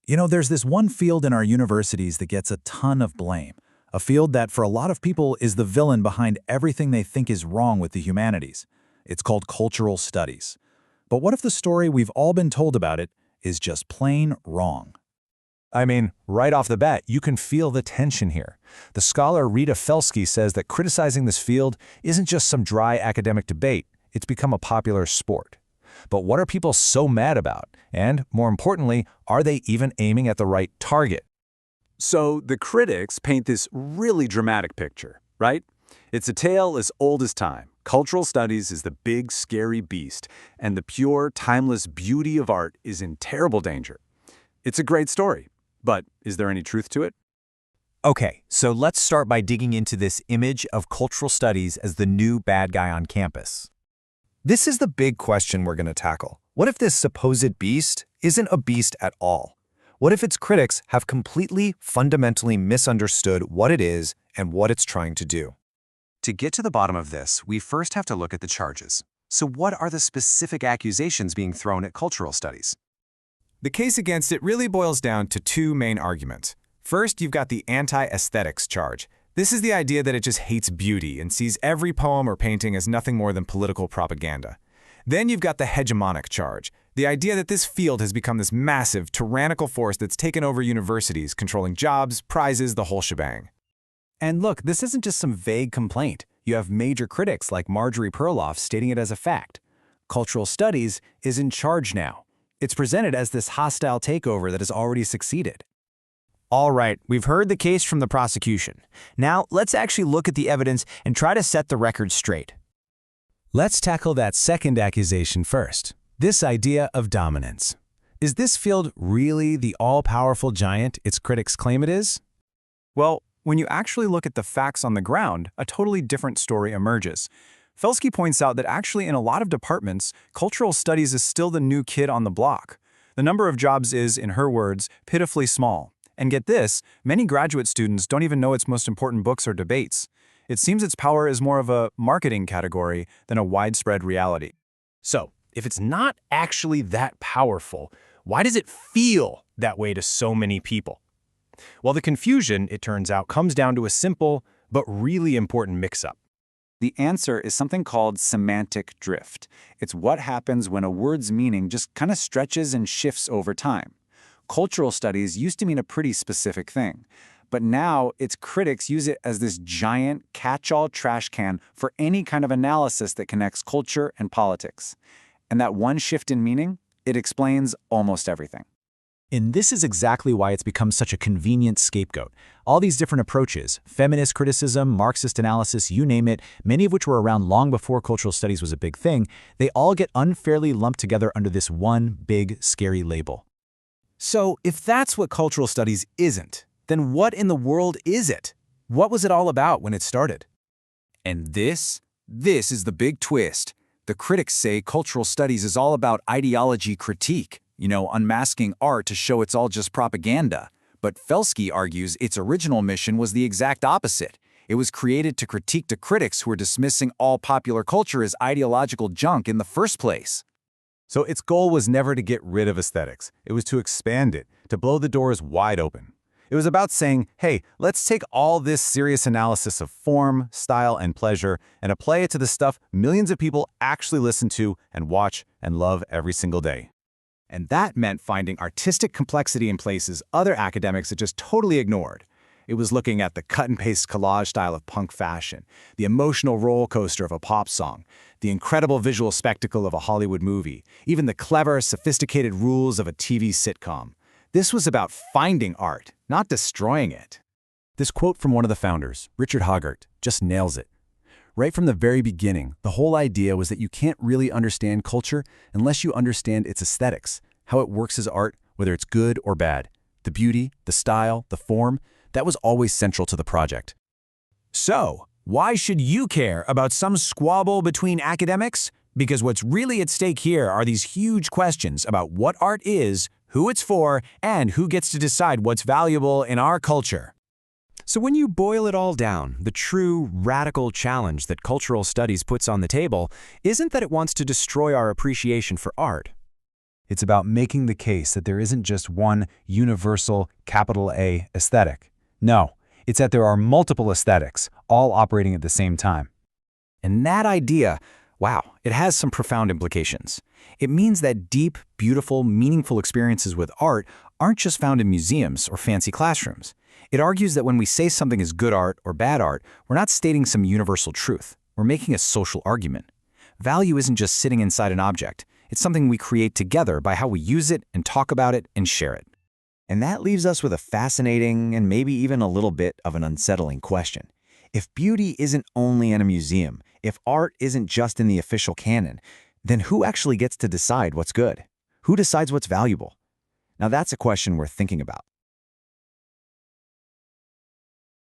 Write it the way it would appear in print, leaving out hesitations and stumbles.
There's this one field in our universities that gets a ton of blame. A field that, for a lot of people, is the villain behind everything they think is wrong with the humanities. It's called cultural studies. But what if the story we've all been told about it is just plain wrong? I mean, right off the bat, you can feel the tension here. The scholar Rita Felski says that criticizing this field isn't just some dry academic debate, it's become a popular sport. But what are people so mad about? And, more importantly, are they even aiming at the right target? So the critics paint this really dramatic picture, right? It's a tale as old as time. Cultural studies is the big, scary beast, and the pure, timeless beauty of art is in terrible danger. It's a great story, but is there any truth to it? Okay, so let's start by digging into this image of cultural studies as the new bad guy on campus. This is the big question we're going to tackle. What if this supposed beast isn't a beast at all? What if its critics have completely, fundamentally misunderstood what it is and what it's trying to do? To get to the bottom of this, we first have to look at the charges. So what are the specific accusations being thrown at cultural studies? The case against it really boils down to two main arguments. First, you've got the anti-aesthetics charge. This is the idea that it just hates beauty and sees every poem or painting as nothing more than political propaganda. Then you've got the hegemonic charge, the idea that this field has become this massive, tyrannical force that's taken over universities, controlling jobs, prizes, the whole shebang. And look, this isn't just some vague complaint. You have major critics like Marjorie Perloff stating it as a fact. Cultural studies is in charge now. It's presented as this hostile takeover that has already succeeded. All right, we've heard the case from the prosecution. Now, let's actually look at the evidence and try to set the record straight. Let's tackle that second accusation first, this idea of dominance. Is this field really the all-powerful giant its critics claim it is? Well, when you actually look at the facts on the ground, a totally different story emerges. Felski points out that actually in a lot of departments, cultural studies is still the new kid on the block. The number of jobs is, in her words, pitifully small. And get this, many graduate students don't even know its most important books or debates. It seems its power is more of a marketing category than a widespread reality. So, if it's not actually that powerful, why does it feel that way to so many people? Well, the confusion, it turns out, comes down to a simple but really important mix-up. The answer is something called semantic drift. It's what happens when a word's meaning just kind of stretches and shifts over time. Cultural studies used to mean a pretty specific thing, but now its critics use it as this giant catch-all trash can for any kind of analysis that connects culture and politics. And that one shift in meaning, it explains almost everything. And this is exactly why it's become such a convenient scapegoat. All these different approaches, feminist criticism, Marxist analysis, you name it, many of which were around long before cultural studies was a big thing, they all get unfairly lumped together under this one big, scary label. So, if that's what cultural studies isn't, then what in the world is it? What was it all about when it started? And this is the big twist. The critics say cultural studies is all about ideology critique, unmasking art to show it's all just propaganda. But Felski argues its original mission was the exact opposite. It was created to critique the critics who were dismissing all popular culture as ideological junk in the first place. So its goal was never to get rid of aesthetics. It was to expand it, to blow the doors wide open. It was about saying, hey, let's take all this serious analysis of form, style, and pleasure and apply it to the stuff millions of people actually listen to and watch and love every single day. And that meant finding artistic complexity in places other academics had just totally ignored. It was looking at the cut-and-paste collage style of punk fashion, the emotional roller coaster of a pop song, the incredible visual spectacle of a Hollywood movie, even the clever, sophisticated rules of a TV sitcom. This was about finding art, not destroying it. This quote from one of the founders, Richard Hoggart, just nails it. Right from the very beginning, the whole idea was that you can't really understand culture unless you understand its aesthetics, how it works as art, whether it's good or bad. The beauty, the style, the form, that was always central to the project. So, why should you care about some squabble between academics? Because what's really at stake here are these huge questions about what art is, who it's for, and who gets to decide what's valuable in our culture. So when you boil it all down, the true, radical challenge that cultural studies puts on the table isn't that it wants to destroy our appreciation for art. It's about making the case that there isn't just one universal, capital A, aesthetic. No, it's that there are multiple aesthetics, all operating at the same time. And that idea, wow, it has some profound implications. It means that deep, beautiful, meaningful experiences with art aren't just found in museums or fancy classrooms. It argues that when we say something is good art or bad art, we're not stating some universal truth. We're making a social argument. Value isn't just sitting inside an object. It's something we create together by how we use it and talk about it and share it. And that leaves us with a fascinating and maybe even a little bit of an unsettling question. If beauty isn't only in a museum, if art isn't just in the official canon, then who actually gets to decide what's good? Who decides what's valuable? Now that's a question worth thinking about.